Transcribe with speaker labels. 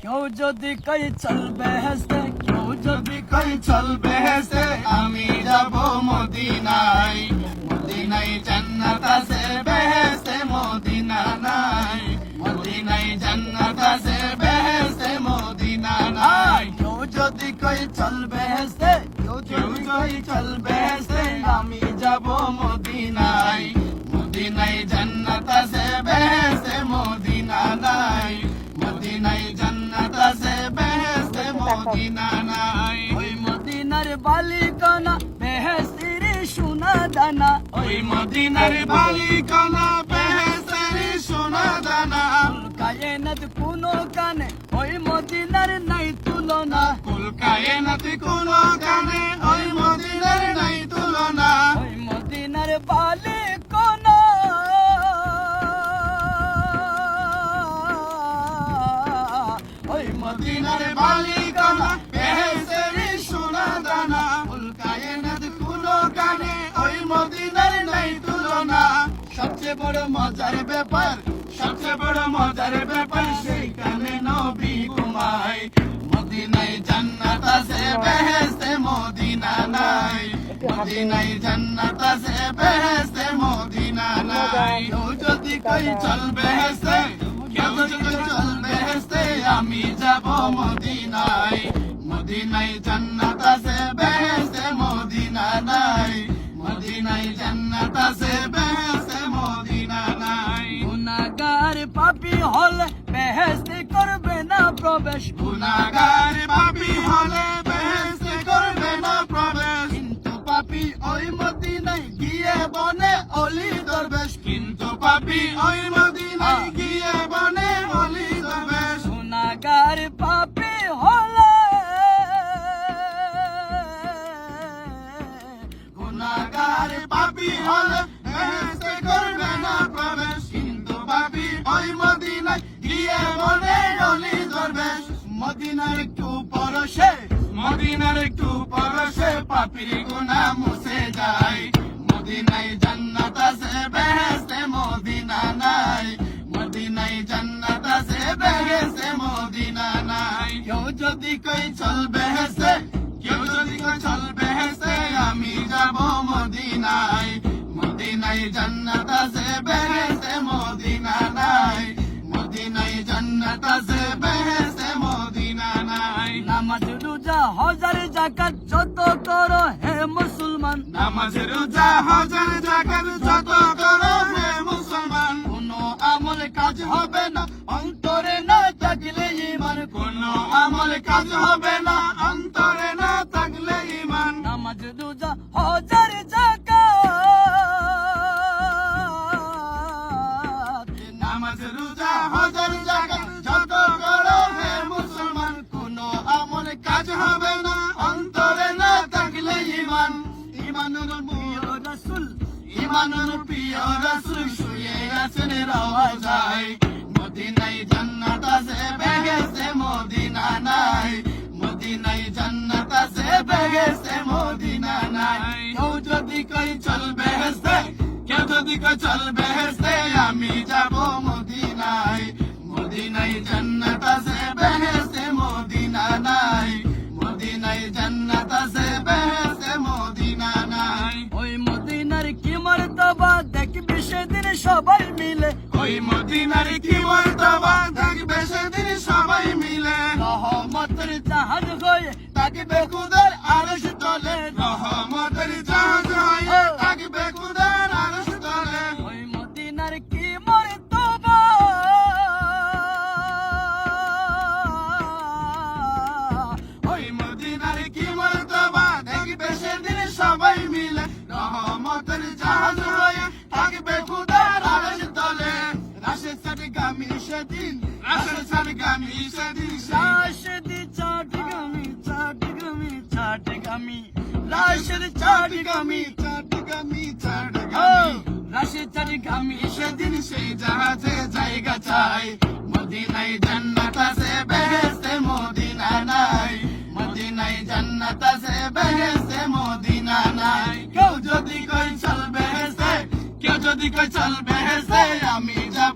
Speaker 1: কেউ যদি কই চল বেহেশতে, কেউ যদি কই চল বেহেশতে, আমি যাব মদিনায়। মদিনায় জান্নাত আছে বেহেশতে মদিনা নাই, মদিনায় জান্নাত আছে বেহেশতে মদিনা নাই। কেউ যদি কই চল বেহেশতে, কেউ যদি কই চল বেহেশতে, আমি যাব মদিনায়। মদিনায় জান্নাত আছে বেহেশতে মদিনা নাই, মদিনায় জান্নাত আছে বেহেশতে মদিনা নাই। ওই মদিনার বালিকানা বেহেশতের সোনা দানা, ওই মদিনার বালিকানা বেহেশতের সোনা দানা। কায়নাত কোনো কানে ওই মদিনার নাই তুলনা, কুল কায়নাত কোনো কানে ওই মদিনার নাই তুলনা। ওই মদিনার বালিকানা, ওই মদিনার বালিকানা বেহেশতের সোনা দানা। কুল কায়নাত কোনো কানে ওই মদিনার নাই তুলনা। সবচেয়ে বড় মজার ব্যাপার, সবচেয়ে বড় মজার ব্যাপার, সেইখানে নবী ঘুমায়। মদিনায় জান্নাত আছে বেহেশতে মদিনা নাই, মদিনায় জান্নাত আছে বেহেশতে মদিনা নাই। কেউ যদি কই চল বেহেশতে, কেউ যদি কই চল বেহেশতে, আমি যাব মদিনায়। মদিনায় জান্নাত আছে বেহেশতে মদিনা নাই, মদিনায় জান্নাত আছে বেহেশতে মদিনা নাই। গুনাহগার পাপী হলে বেহেশতে করবে না প্রবেশ, গুনাহগার পাপী হলে বেহেশতে করবে না প্রবেশ। কিন্তু পাপী ওই মদিনায় গিয়ে বনে অলি দরবেশ, কিন্তু পাপী ওই মদিনায় গিয়ে বনে অলি দরবেশ। গুনাহগার পাপী হলে, গুনাহগার পাপী হলে বেহেশতে করবে না প্রবেশ, কিন্তু পাপী ওই মদিনায় গিয়ে বনে অলি দরবেশ। মদিনার একটু পরশে, মদিনার একটু পরশে পাপীর গুনাহ মুছে যায়। মদিনায় জান্নাত আছে বেহেশতে মদিনা নাই, মদিনায় জান্নাত আছে বেহেশতে মদিনা নাই। কেউ যদি কই চল বেহেশতে, কেউ যদি কই চল বেহেশতে, আমি যাব মদিনায়। মদিনায় জান্নাত আছে বেহেশতে মদিনা নাই, মদিনায় জান্নাত আছে বেহেশতে মদিনা নাই। নামাজ রোজা হজার যাকাত যত করো হে মুসলমান, নামাজ রোজা হজার যাকাত যত করো হে মুসলমান। কোনো আমল কাজ হবে না অন্তরে না থাকলে ঈমান, কোনো আমল কাজ হবে না অন্তরে না থাকলে ঈমান। নামাজ রোজা হজার যাকাত, নামাজ রোজা হজার যাকাত যত করো হে মুসলমান। কোনো আমল কাজ হবে না অন্তরে না থাকলে ঈমান। ঈমানুর প্রিয় রাসূল, ঈমানুর প্রিয় রাসূল শুয়ে আছেন রওজায়। মদিনায় জান্নাত আছে বেহেশতে মদিনা নাই, মদিনায় জান্নাত আছে বেহেশতে মদিনা নাই। কেউ যদি কই চল বেহেশতে, কেউ যদি কই চল বেহেশতে, আমি যাব মদিনায়। মদিনায় জান্নাত আছে বেহেশতে মদিনা নাই, মদিনায় জান্নাত আছে বেহেশতে মদিনা নাই। ওই মদিনার কি মর্তবা দেখবি সেদিন সবাই মিলে, ওই মদিনার কি মর্তবা দেখবে সেদিন সবাই মিলে। রহমতের জাহাজ হয়ে থাকবে খুদার আরশ তলে, রহমতের জাহাজ হয়ে থাকবে খুদার আরশ তলে। ওই মদিনার কি মর্তবা, ওই মদিনার কি মর্তবা দেখবে সেদিন সবাই মিলে। রহমতের জাহাজ হয়ে থাকবে খুদার আরশ তলে। রাশেদ চাটগামী সেদিন, রাশেদ চাটগামী সেদিন, রাশেদ চাটগামী, চাটগামী, চাটগামী, রাশেদ চাটগামী, চাটগামী, চাটগামী, রাশেদ চাটগামী সেদিন সেই জাহাজে জায়গা চাই। মদিনায় জান্নাত আছে বেহেশতে মদিনা নাই, মদিনায় জান্নাত আছে বেহেশতে মদিনা নাই। কেউ যদি কই চল বেহেশতে, কেউ যদি কই চল বেহেশতে আমি যাব